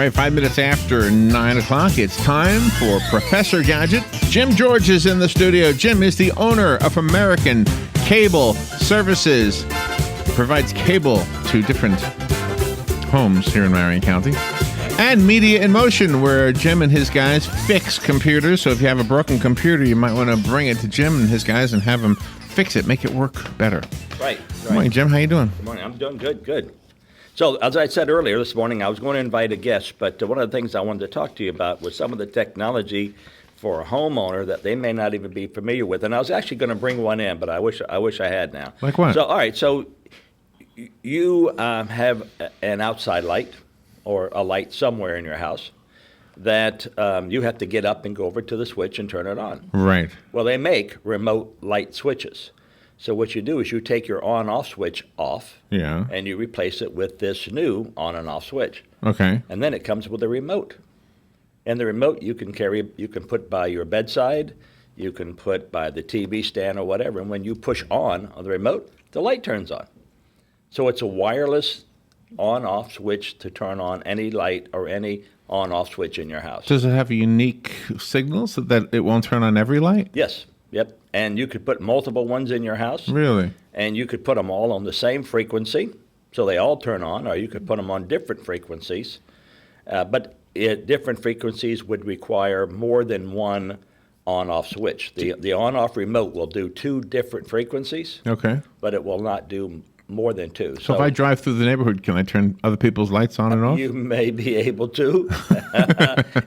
right, 5 minutes after 9 o'clock, it's time for Professor Gadget. Jim George is in the studio. Jim is the owner of American Cable Services. He provides cable to different homes here in Marion County. And Media in Motion, where Jim and his guys fix computers. So if you have a broken computer, you might want to bring it to Jim and his guys and have them fix it, make it work better. Right. Good morning, Jim. How you doing? Good morning. I'm doing good. So, as I said earlier this morning, I was going to invite a guest, but one of the things I wanted to talk to you about was some of the technology for a homeowner that they may not even be familiar with. And I was actually going to bring one in, but I wish I had now. Like what? So, all right. So, you have an outside light or a light somewhere in your house that you have to get up and go over to the switch and turn it on. Right. Well, they make remote light switches. So what you do is you take your on-off switch off, Yeah. and you replace it with this new on and off switch. Okay. And then it comes with a remote. And the remote you can put by your bedside, you can put by the TV stand or whatever. And when you push on the remote, the light turns on. So it's a wireless on-off switch to turn on any light or any on-off switch in your house. Does it have a unique signal so that it won't turn on every light? Yes. Yep. And you could put multiple ones in your house. Really? And you could put them all on the same frequency, so they all turn on, or you could put them on different frequencies. But different frequencies would require more than one on-off switch. The on-off remote will do 2 different frequencies. Okay. But it will not do more than 2. So if I drive through the neighborhood, can I turn other people's lights on and off? You may be able to,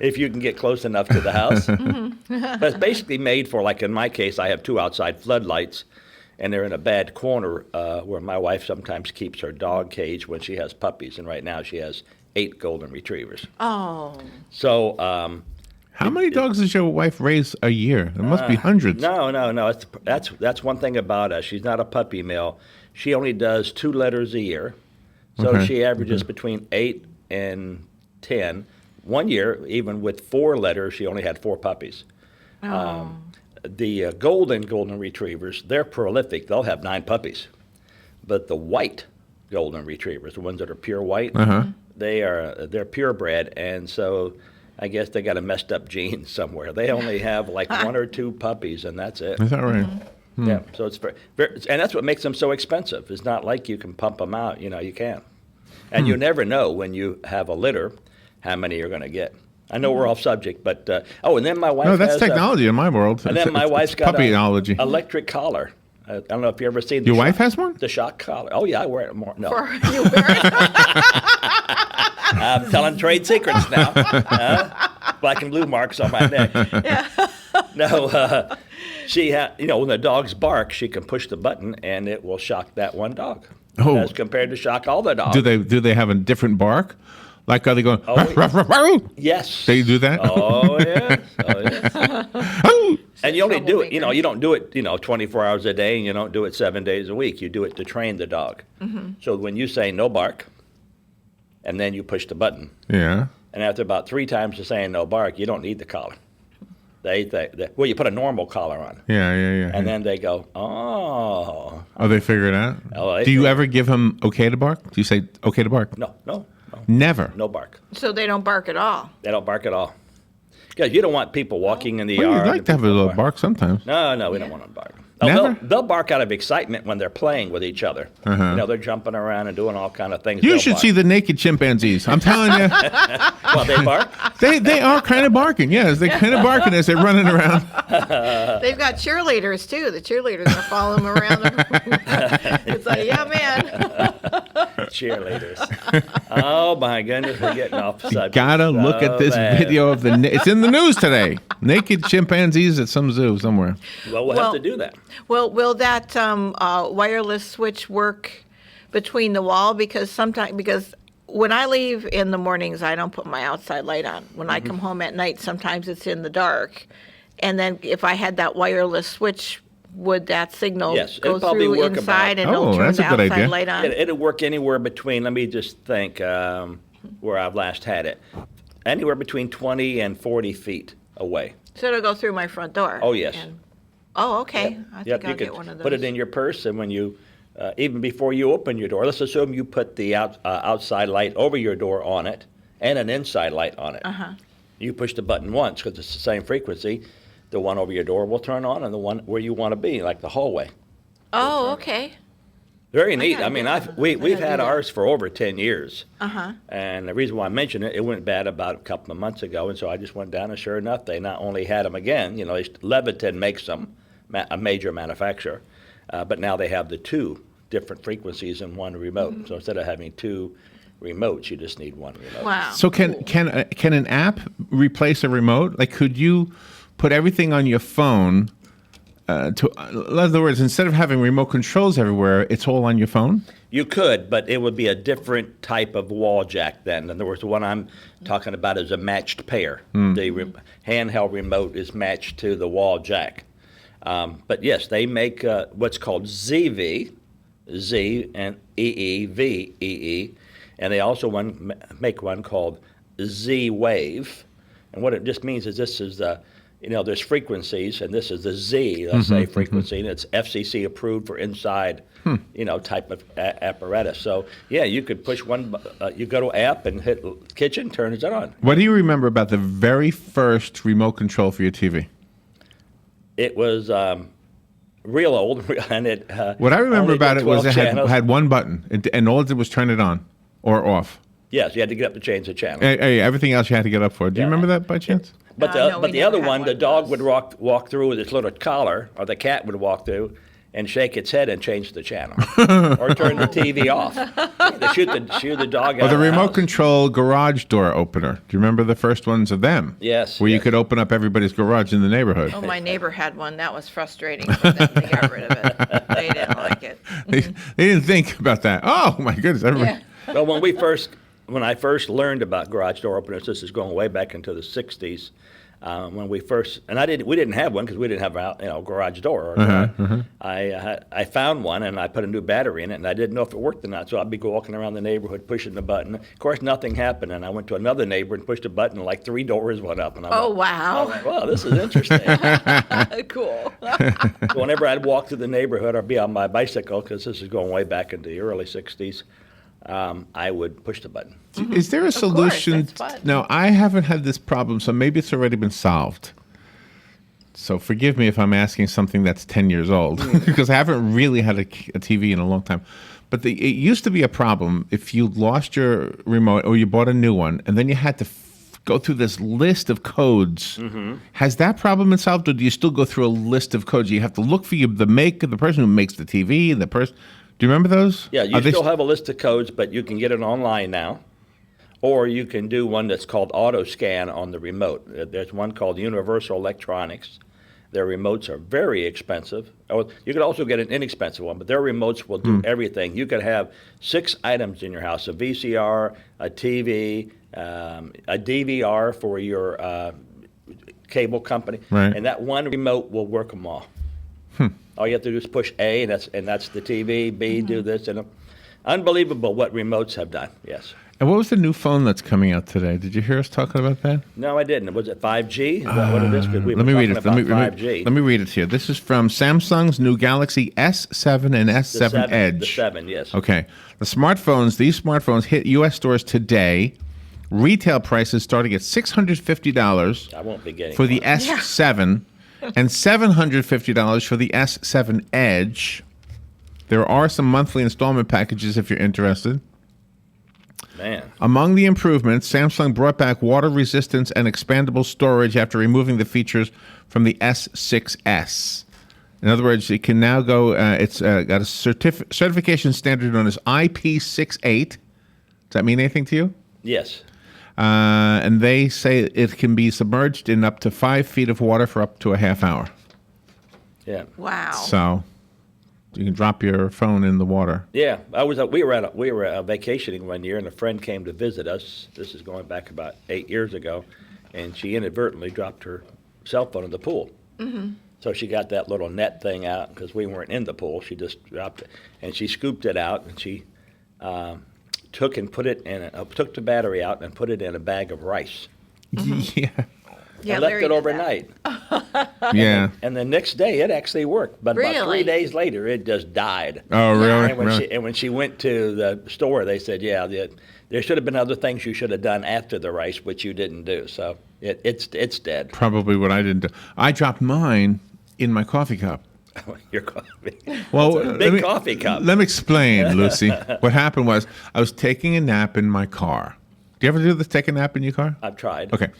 if you can get close enough to the house. But it's basically made for, like in my case, I have 2 outside floodlights, and they're in a bad corner where my wife sometimes keeps her dog cage when she has puppies, and right now she has 8 golden retrievers. Oh. So how many dogs does your wife raise a year? There must be hundreds. No. That's one thing about us. She's not a puppy mill. She only does 2 litters a year. So Okay. she averages between 8 and 10. One year, even with 4 litters, she only had 4 puppies. Oh. The golden retrievers, they're prolific. They'll have 9 puppies. But the white golden retrievers, the ones that are pure white, they're purebred, and so I guess they got a messed up gene somewhere. They only have like 1 or 2 puppies, and that's it. Is that right? Yeah, so it's very, and that's what makes them so expensive. It's not like you can pump them out. You can't. And you never know when you have a litter how many you're going to get. I know we're off subject, but and then my wife. No, that's has technology in my world. And then my wife's got puppyology. Electric collar. I don't know if you ever seen. Your wife has one? The shock collar. Oh yeah, I wear it more. No, You wear it? I'm telling trade secrets now. Black and blue marks on my neck. Yeah. No, she when the dogs bark, she can push the button and it will shock that one dog. Oh. As compared to shock all the dogs. Do they have a different bark? Like are they going? Ruff, ruff, ruff? Yes. They do that? Oh yes. And you only do it. You don't do it. 24 hours a day, and you don't do it 7 days a week. You do it to train the dog. Mm-hmm. So when you say no bark, and then you push the button. Yeah. And after about 3 times of saying no bark, you don't need the collar. Well, you put a normal collar on. Yeah. And then they go, oh. Oh, they figure it out? Oh, Do you ever give them okay to bark? Do you say okay to bark? No. Never? No bark. So they don't bark at all? They don't bark at all. Because you don't want people walking in the Well, yard. you'd like to have a little bark sometimes. No, we don't want them to bark. Never? They'll bark out of excitement when they're playing with each other. They're jumping around and doing all kind of things. You should see the naked chimpanzees. I'm telling you. Well, they bark? They are kind of barking, yes. They're kind of barking as they're running around. They've got cheerleaders, too. The cheerleaders are following them around. It's like, yeah, man. Cheerleaders. Oh, my goodness, we're getting off subject. Gotta look at this video of it's in the news today. Naked chimpanzees at some zoo somewhere. Well, we'll have to do that. Well, will that wireless switch work between the wall? Because when I leave in the mornings, I don't put my outside light on. When I come home at night, sometimes it's in the dark. And then if I had that wireless switch, would that signal go through inside and it'll turn the outside light on? It'll work anywhere between, let me just think where I've last had it, anywhere between 20 and 40 feet away. So it'll go through my front door? Oh, yes. Okay. Yep. I think I'll get one of those. Put it in your purse, and when you, even before you open your door, let's assume you put the outside light over your door on it, and an inside light on it. You push the button once because it's the same frequency. The one over your door will turn on, and the one where you want to be, like the hallway. Oh, okay. Very neat. gotta I mean, do that. we've do had that. ours for over 10 years. Uh-huh. And the reason why I mentioned it, it went bad about a couple of months ago, and so I just went down, and sure enough, they not only had them again, Leviton makes them, a major manufacturer, but now they have the two different frequencies in one remote. So instead of having two remotes, you just need one remote. Wow. So can cool. can an app replace a remote? Like, could you put everything on your phone? In other words, instead of having remote controls everywhere, it's all on your phone? You could, but it would be a different type of wall jack then. In other words, the one I'm talking about is a matched pair. The handheld remote is matched to the wall jack. But yes, they make what's called ZV, Z and EE, and they also make one called Z Wave. And what it just means is this is there's frequencies, and this is the Z, let's say, frequency, and it's FCC approved for inside, type of apparatus. So, yeah, you could push one, you go to app and hit kitchen, turns it on. What do you remember about the very first remote control for your TV? It was real old, and it. What I remember only about did it was 12 it channels. had one button, and all it did was turn it on or off. Yes, you had to get up to change the channel. Everything else you had to get up for. Do you Yeah. remember that by chance? But No, we the never other had one, one the of dog those. would walk through with its little collar, or the cat would walk through and shake its head and change the channel, or turn the TV off. To shoot the dog out Or the of remote house. control garage door opener. Do you remember the first ones of them? Yes, Where you yes. could open up everybody's garage in the neighborhood. Oh, my neighbor had one. That was frustrating for them to get rid of it. They didn't like it. They didn't think about that. Oh my goodness! Everybody. Yeah. Well, when I first learned about garage door openers, this is going way back into the '60s. When we first, and we didn't have one because we didn't have a garage door. I found one and I put a new battery in it, and I didn't know if it worked or not. So I'd be walking around the neighborhood pushing the button. Of course, nothing happened, and I went to another neighbor and pushed a button, and like 3 doors went up. And Oh, wow. Wow, this is interesting. Cool. So whenever I'd walk through the neighborhood or be on my bicycle, because this is going way back into the early '60s, I would push the button. Is there a solution? that's fun. No, I haven't had this problem, so maybe it's already been solved. So forgive me if I'm asking something that's 10 years old, because I haven't really had a TV in a long time. But it used to be a problem if you lost your remote or you bought a new one, and then you had to go through this list of codes. Has that problem been solved, or do you still go through a list of codes? You have to look for the make of the person who makes the TV, and the person. Do you remember those? Yeah, you Are they still have a list of codes, but you can get it online now. Or you can do one that's called auto scan on the remote. There's one called Universal Electronics. Their remotes are very expensive. You could also get an inexpensive one, but their remotes will do everything. You could have 6 items in your house: a VCR, a TV, a DVR for your cable company, Right. and that one remote will work them all. All you have to do is push A, and that's the TV. B, do this, and unbelievable what remotes have done. Yes. And what was the new phone that's coming out today? Did you hear us talking about that? No, I didn't. Was it 5G? Is that what it is? 'Cause we've Let been me read talking it. about 5G. Let me read it to you. This is from Samsung's new Galaxy S7 and S7 Edge. The 7, yes. Okay. These smartphones hit U.S. stores today. Retail prices starting at $650 I won't be getting for the one. S7 and $750 for the S7 Edge. There are some monthly installment packages if you're interested. Man. Among the improvements, Samsung brought back water resistance and expandable storage after removing the features from the S6s. In other words, it can now go, it's got a certification standard known as IP68. Does that mean anything to you? Yes. And they say it can be submerged in up to 5 feet of water for up to a half hour. Yeah. Wow. So you can drop your phone in the water. Yeah. We were vacationing one year, and a friend came to visit us. This is going back about 8 years ago, and she inadvertently dropped her cell phone in the pool. So she got that little net thing out because we weren't in the pool. She just dropped it, and she scooped it out, and she took the battery out and put it in a bag of rice. Yeah. Yeah, and left Larry it did overnight. Yeah. And the next day, it actually worked. But about 3 Really? days later, it just died. Oh, really? And when she went to the store, they said, yeah, there should have been other things you should have done after the rice, which you didn't do. So it's dead. Probably what I didn't do. I dropped mine in my coffee cup. Your coffee. Well, Big coffee cup. Let me explain, Lucy. What happened was I was taking a nap in my car. Do you ever do this? Take a nap in your car? I've tried. Okay.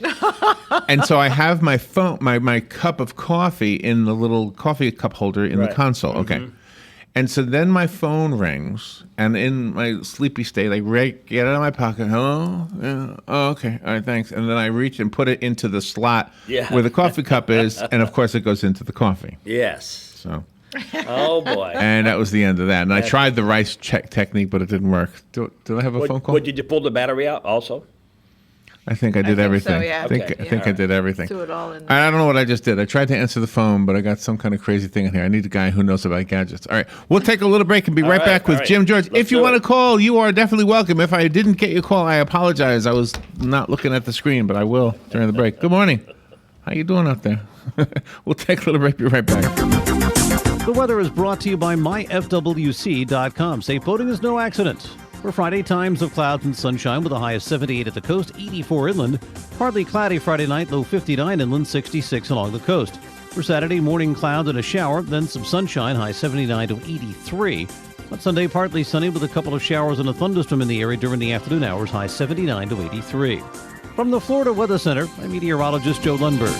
And so I have my phone, my cup of coffee in the little coffee cup holder in the console. Okay. And so then my phone rings, and in my sleepy state, I get it out of my pocket. Hello? Yeah. Oh, okay. All right, thanks. And then I reach and put it into the slot where the coffee cup is, and of course it goes into the coffee. Yes. So. Oh, boy. And that was the end of that. And I tried the rice check technique, but it didn't work. Did I have a phone call? Did you pull the battery out also? I think I did everything. So, yeah. I think I did everything. Do it all in I don't know what I just did. I tried to answer the phone, but I got some kind of crazy thing in here. I need a guy who knows about gadgets. All right. We'll take a little break and be right back with Jim George. If you want to call, you are definitely welcome. If I didn't get your call, I apologize. I was not looking at the screen, but I will during the break. Good morning. How you doing out there? We'll take a little break. Be right back. The weather is brought to you by myfwc.com. Safe boating is no accident. For Friday, times of clouds and sunshine with a high of 78 at the coast, 84 inland. Partly cloudy Friday night, low 59 inland, 66 along the coast. For Saturday, morning clouds and a shower, then some sunshine, high 79 to 83. On Sunday, partly sunny with a couple of showers and a thunderstorm in the area during the afternoon hours, high 79 to 83. From the Florida Weather Center, I'm meteorologist Joe Lundberg.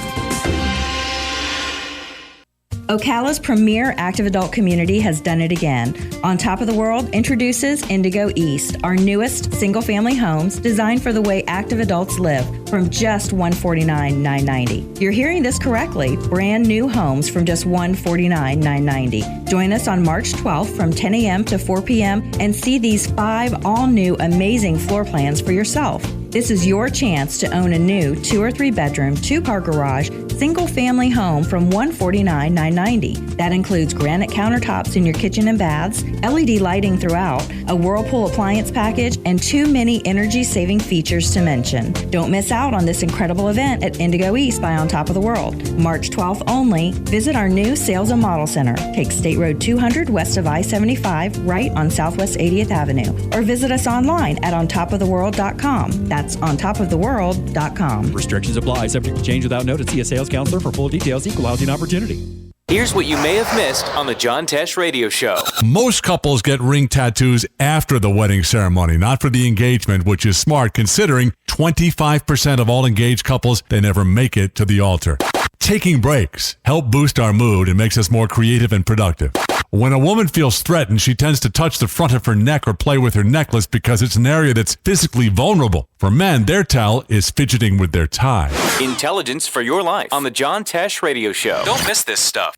Ocala's premier active adult community has done it again. On Top of the World introduces Indigo East, our newest single-family homes designed for the way active adults live, from just $149,990. You're hearing this correctly. Brand new homes from just $149,990. Join us on March 12th from 10 a.m. to 4 p.m. and see these 5 all-new amazing floor plans for yourself. This is your chance to own a new 2 or 3 bedroom, 2-car garage, single-family home from $149,990. That includes granite countertops in your kitchen and baths, LED lighting throughout, a Whirlpool appliance package, and too many energy-saving features to mention. Don't miss out on this incredible event at Indigo East by On Top of the World. March 12th only. Visit our new Sales and Model Center. Take State Road 200 west of I-75 right on Southwest 80th Avenue. Or visit us online at ontopoftheworld.com. That's ontopoftheworld.com. Restrictions apply. Subject to change without notice. See a sales counselor for full details. Equal housing opportunity. Here's what you may have missed on the John Tesh Radio Show. Most couples get ring tattoos after the wedding ceremony, not for the engagement, which is smart considering 25% of all engaged couples, they never make it to the altar. Taking breaks help boost our mood and makes us more creative and productive. When a woman feels threatened, she tends to touch the front of her neck or play with her necklace because it's an area that's physically vulnerable. For men, their towel is fidgeting with their tie. Intelligence for your life on the John Tesh Radio Show. Don't miss this stuff.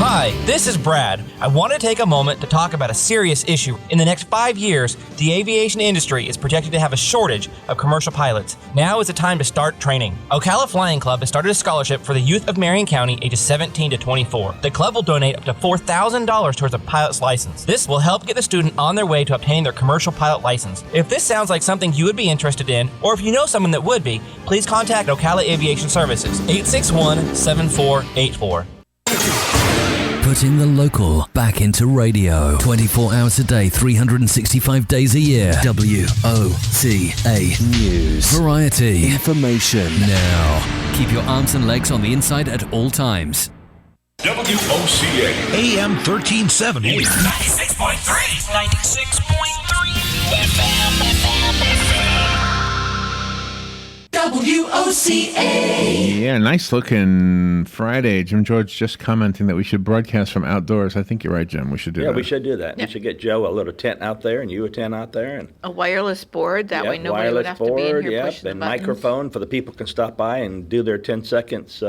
Hi, this is Brad. I want to take a moment to talk about a serious issue. In the next 5 years, the aviation industry is projected to have a shortage of commercial pilots. Now is the time to start training. Ocala Flying Club has started a scholarship for the youth of Marion County ages 17 to 24. The club will donate up to $4,000 towards a pilot's license. This will help get the student on their way to obtaining their commercial pilot license. If this sounds like something you would be interested in, or if you know someone that would be, please contact Ocala Aviation Services, 861-7484. Putting the local back into radio. 24 hours a day, 365 days a year. WOCA News. Variety. Information. Now. Keep your arms and legs on the inside at all times. WOCA. AM 1370. 96.3. 96.3. WOCA. Yeah, nice looking Friday. Jim George just commenting that we should broadcast from outdoors. I think you're right, Jim. We should do that. Yeah, we should do that. We should get Joe a little tent out there and you a tent out there. And a wireless board. That way nobody would have to be in here pushing the and buttons. microphone for the people can stop by and do their 10 seconds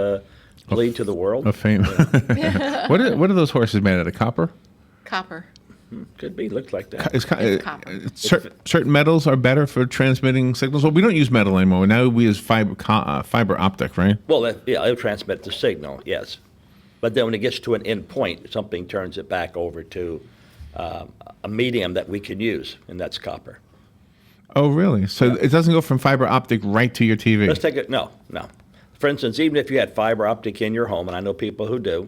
bleed to the world. A fame. What are those horses made out of? Copper? Copper. Could be. Looks like that. It's copper. Certain metals are better for transmitting signals. Well, we don't use metal anymore. Now we use fiber optic, right? Well, it'll transmit the signal, yes. But then when it gets to an end point, something turns it back over to a medium that we can use, and that's copper. Oh, really? So it doesn't go from fiber optic right to your TV? Let's take it. No. for instance, even if you had fiber optic in your home, and I know people who do,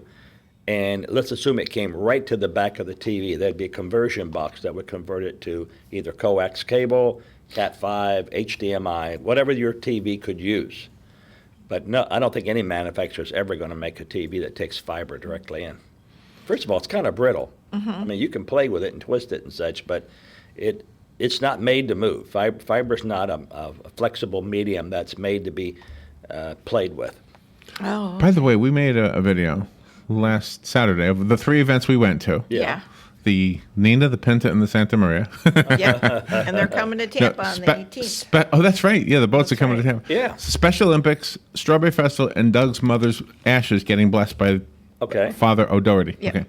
and let's assume it came right to the back of the TV, there'd be a conversion box that would convert it to either coax cable, Cat5, HDMI, whatever your TV could use. But no, I don't think any manufacturer is ever going to make a TV that takes fiber directly in. First of all, it's kind of brittle. I mean, you can play with it and twist it and such, but it's not made to move. Fiber's not a flexible medium that's made to be played with. Oh. By the way, we made a video last Saturday of the 3 events we went to. Yeah. The Nina, the Pinta, and the Santa Maria. Yeah. And they're coming to Tampa on the 18th. Oh, that's right. Yeah, the boats are coming to Tampa. Yeah. Special Olympics, Strawberry Festival, and Doug's mother's ashes getting blessed by Father O'Doherty. Yeah. Okay.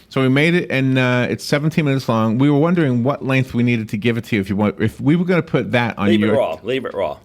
So we made it, and it's 17 minutes long. We were wondering what length we needed to give it to you if we were going to put that on Leave it raw. Leave it raw.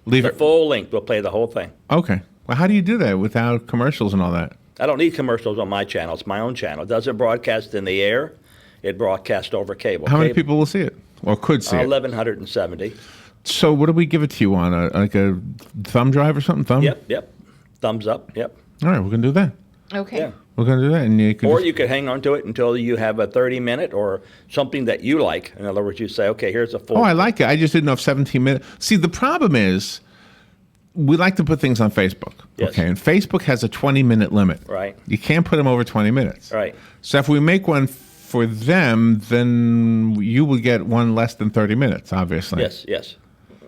Leave the it full length. We'll play the whole thing. Okay. Well, how do you do that without commercials and all that? I don't need commercials on my channel. It's my own channel. It doesn't broadcast in the air. It broadcasts over cable. How many people will see it or could see it? 1,170. So what do we give it to you on? Like a thumb drive or something? Thumb? Yep. Thumbs up. Yep. All right, we're going to do that. Okay. Yeah. We're going to do that. And you could You could hang on to it until you have a 30-minute or something that you like. In other words, you say, okay, here's a full. Oh, I like it. I just didn't know if 17 minutes. See, the problem is we like to put things on Facebook. Yes. Okay, and Facebook has a 20-minute limit. Right. You can't put them over 20 minutes. Right. So if we make one for them, then you will get one less than 30 minutes, obviously. Yes.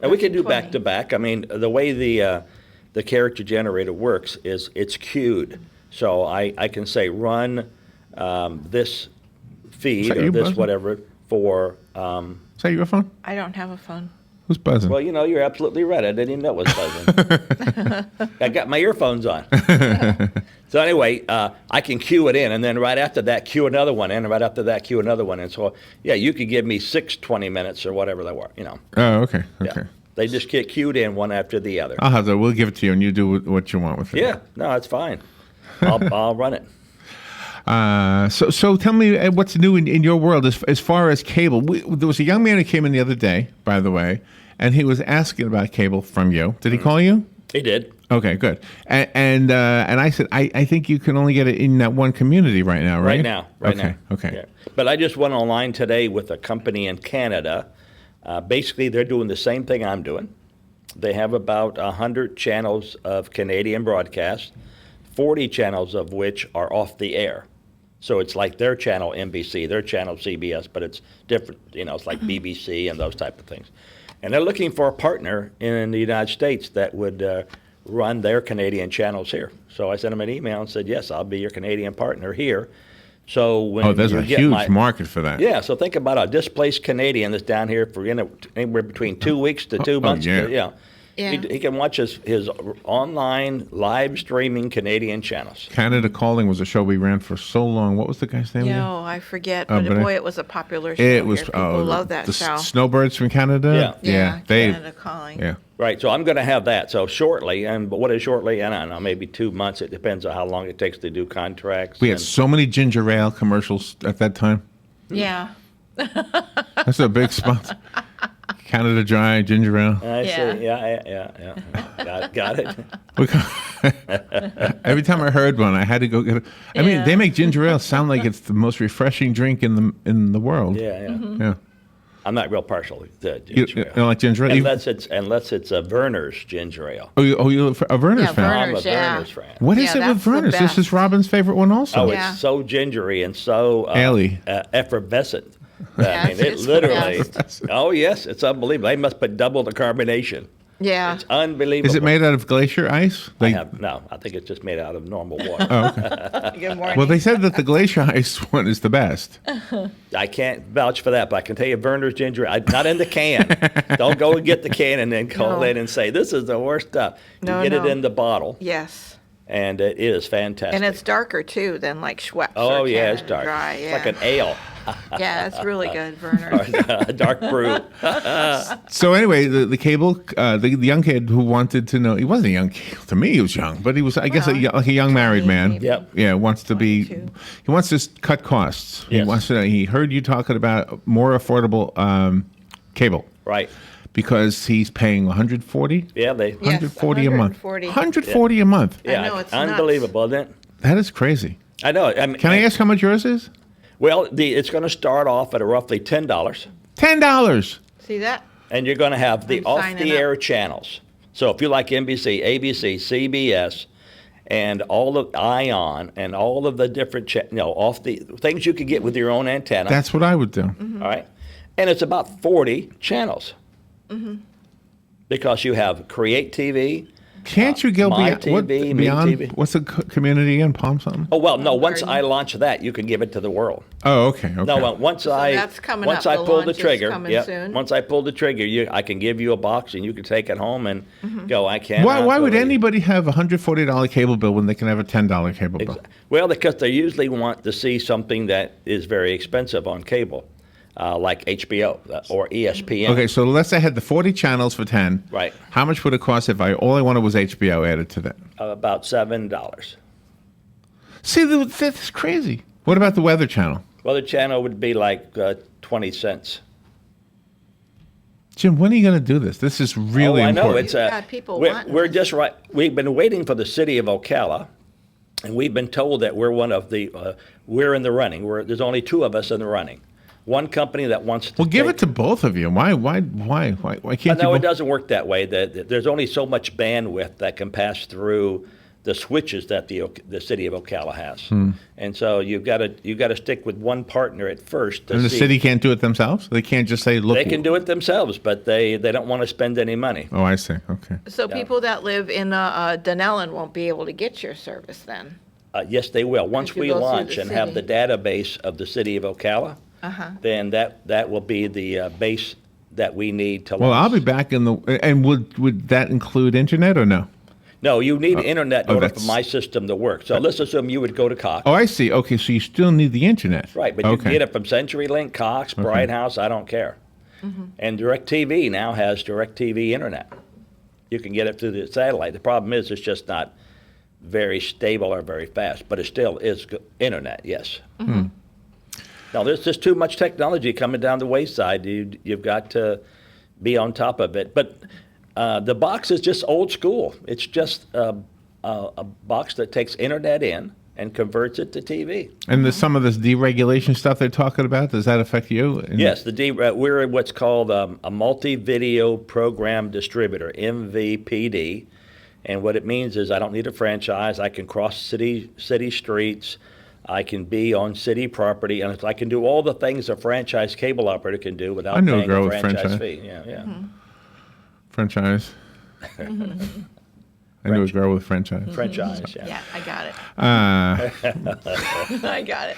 And we can do back to back. I mean, the way the character generator works is it's queued. So I can say run this feed or this whatever for. Is that your phone? I don't have a phone. Who's buzzing? Well, you're absolutely right. I didn't even know it was buzzing. I got my earphones on. So anyway, I can cue it in, and then right after that, cue another one in, and right after that, cue another one in. So, yeah, you could give me 6 20 minutes or whatever they were, Oh, okay. Yeah. They just get cued in one after the other. I'll have that. We'll give it to you, and you do what you want with it. Yeah, no, it's fine. I'll run it. So tell me what's new in your world as far as cable. There was a young man who came in the other day, by the way, and he was asking about cable from you. Did he call you? He did. Okay, good. And I said, I think you can only get it in that one community right now, right? Right now. Okay. Yeah. But I just went online today with a company in Canada. Basically, they're doing the same thing I'm doing. They have about 100 channels of Canadian broadcast, 40 channels of which are off the air. So it's like their channel NBC, their channel CBS, but it's different. It's like BBC and those type of things. And they're looking for a partner in the United States that would run their Canadian channels here. So I sent them an email and said, yes, I'll be your Canadian partner here. So when there's a huge market for that. Yeah, so think about a displaced Canadian that's down here for anywhere between 2 weeks to 2 months. Yeah. He can watch his online live streaming Canadian channels. Canada Calling was a show we ran for so long. What was the guy's name? No, I forget. But boy, it was a popular show. It was. People love that the show. Snowbirds from Canada. Yeah. They. Canada Calling. Yeah. Right. So I'm going to have that. So shortly, but what is shortly? I don't know. Maybe 2 months. It depends on how long it takes to do contracts. We had so many ginger ale commercials at that time. Yeah. That's a big spot. Canada Dry, ginger ale. I see. Yeah. Got it. Every time I heard one, I had to go get it. I mean, they make ginger ale sound like it's the most refreshing drink in the world. Yeah. Mm-hmm. Yeah. I'm not real partial to ginger ale. You don't like ginger ale? Unless it's a Werner's ginger ale. You're a Werner's fan? I'm a Werner's fan. What is it with Werner's? This is Robin's favorite one also. Oh, it's so gingery and so effervescent. I mean, it literally. Oh, yes, it's unbelievable. They must put double the carbonation. Yeah. It's unbelievable. Is it made out of glacier ice? No, I think it's just made out of normal water. Oh, okay. Good morning. Well, they said that the glacier ice one is the best. I can't vouch for that, but I can tell you Werner's ginger, not in the can. Don't go and get the can and then call in and say, this is the worst stuff. You get it in the bottle. Yes. And it is fantastic. And it's darker, too, than like Schweppes. Oh, or yeah, it's Canada dark. Dry. It's Yeah. like an ale. Yeah, it's really good, Werner. Dark brew. So anyway, the cable, the young kid who wanted to know, he wasn't a young kid, to me he was young, but he was, I guess, like a young married man. Yep. Yeah, wants to be, he wants to cut costs. Yes. He wants to, he heard you talking about more affordable cable. Right. because he's paying 140. Yeah, they. 140 a month. 140. 140 a month. Yeah, I know, it's unbelievable, isn't it? That is crazy. I know. I mean, Can I ask how much yours is? Well, it's going to start off at roughly $10, $10. See that? and you're going to have the I'm signing off-the-air channels. So if you like NBC, ABC, CBS, and all of ION, and all of the different, off the things you could get with your own antenna. That's what I would do. Mm-hmm. All right, and it's about 40 channels. Mm-hmm. Because you have Create TV. Can't you go My beyond, TV, Me beyond TV. what's the community in Palm something? Oh well, no. Once I launch that, you can give it to the world. Oh, okay. No, once that's coming once up. I The pull the launch is trigger, coming soon. once I pull the trigger, I can give you a box and you can take it home and go. I can't. Why would anybody have a $140 cable bill when they can have a $10 cable bill? Well, because they usually want to see something that is very expensive on cable, like HBO or ESPN. Okay, so let's say I had the 40 channels for 10. Right. How much would it cost if all I wanted was HBO added to that? About $7. See, that's crazy. What about the Weather Channel? Well, the channel would be like 20 cents. Jim, when are you going to do this? This is really I know. important. It's people we're just right. We've been waiting for the city of Ocala, and we've been told that we're one of the we're in the running. There's only two of us in the running. One company that wants to. Well, give it to both of you. Why can't No, you? it doesn't work that way. There's only so much bandwidth that can pass through the switches that the city of Ocala has, and so you've got to stick with one partner at first. And the city can't do it themselves? They can't just say, look. They can do it themselves, but they don't want to spend any money. Oh, I see. Okay. So people that live in Dunellen won't be able to get your service then? Yes, they will. Once we go through launch the and have the city. database of the city of Ocala, then that will be the base that we need to launch. Well, I'll be back in the. And would that include internet or no? No, you need internet in order for that's- my system to work. So let's assume you would go to Cox. Oh, I see. Okay, so you still need the internet. Right, but you can get it from CenturyLink, Cox, Bright House, I don't care. And DirecTV now has DirecTV internet. You can get it through the satellite. The problem is it's just not very stable or very fast, but it still is internet, yes. Now, there's just too much technology coming down the wayside. You've got to be on top of it. But the box is just old school. It's just a box that takes internet in and converts it to TV. And there's some of this deregulation stuff they're talking about. Does that affect you? Yes, we're what's called a multi-video program distributor, MVPD. And what it means is I don't need a franchise. I can cross city streets. I can be on city property, and I can do all the things a franchise cable operator can do without I knew a paying girl a with franchise franchise. fee. Yeah. Franchise. I knew a girl with franchise. Franchise, yeah. Yeah, I got it. Uh, I got it.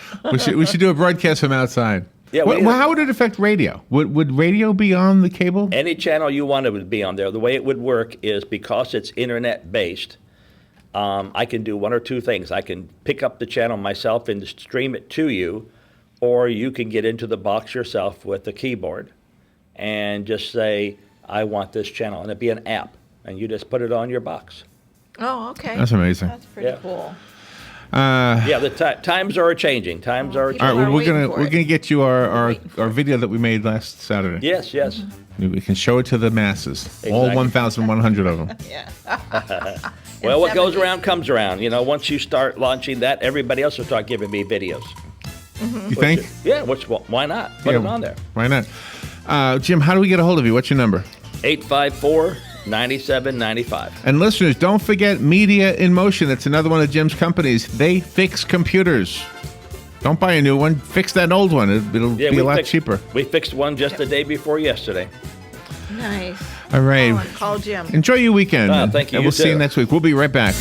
we should do a broadcast from outside. Yeah, Well, how would it affect radio? Would radio be on the cable? Any channel you wanted would be on there. The way it would work is because it's internet-based, I can do one or two things. I can pick up the channel myself and stream it to you, or you can get into the box yourself with the keyboard and just say, I want this channel. And it'd be an app, and you just put it on your box. Oh, okay. That's amazing. That's pretty cool. Yeah, the times are changing. Times are changing. All right, well, we're waiting gonna for it. get you our video that we made last Saturday. Yes, yes. We can show it to the masses, all Exactly. 1,100 of them. Yeah. Well, what goes 70s. around comes around. Once you start launching that, everybody else will start giving me videos. You think? Yeah, why not? Put it on there. Why not? Jim, how do we get a hold of you? What's your number? 854-9795. And listeners, don't forget Media in Motion. That's another one of Jim's companies. They fix computers. Don't buy a new one. Fix that old one. It'll be a lot cheaper. We fixed one just the day before yesterday. Nice. All right. Call Jim. Enjoy your weekend. Thank you. And You we'll see you too. next week. We'll be right back.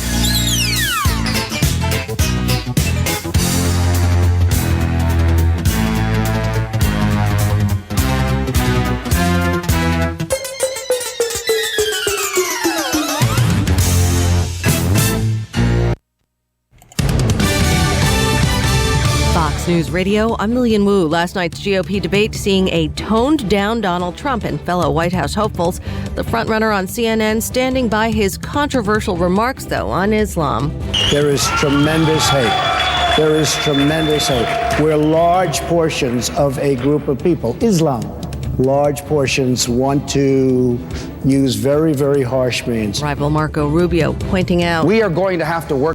Fox News Radio, I'm Lillian Wu. Last night's GOP debate seeing a toned-down Donald Trump and fellow White House hopefuls. The frontrunner on CNN standing by his controversial remarks, though, on Islam. There is tremendous hate. There is tremendous hate. Where large portions of a group of people, Islam, large portions want to use very, very harsh means. Rival Marco Rubio pointing out we are going to have to work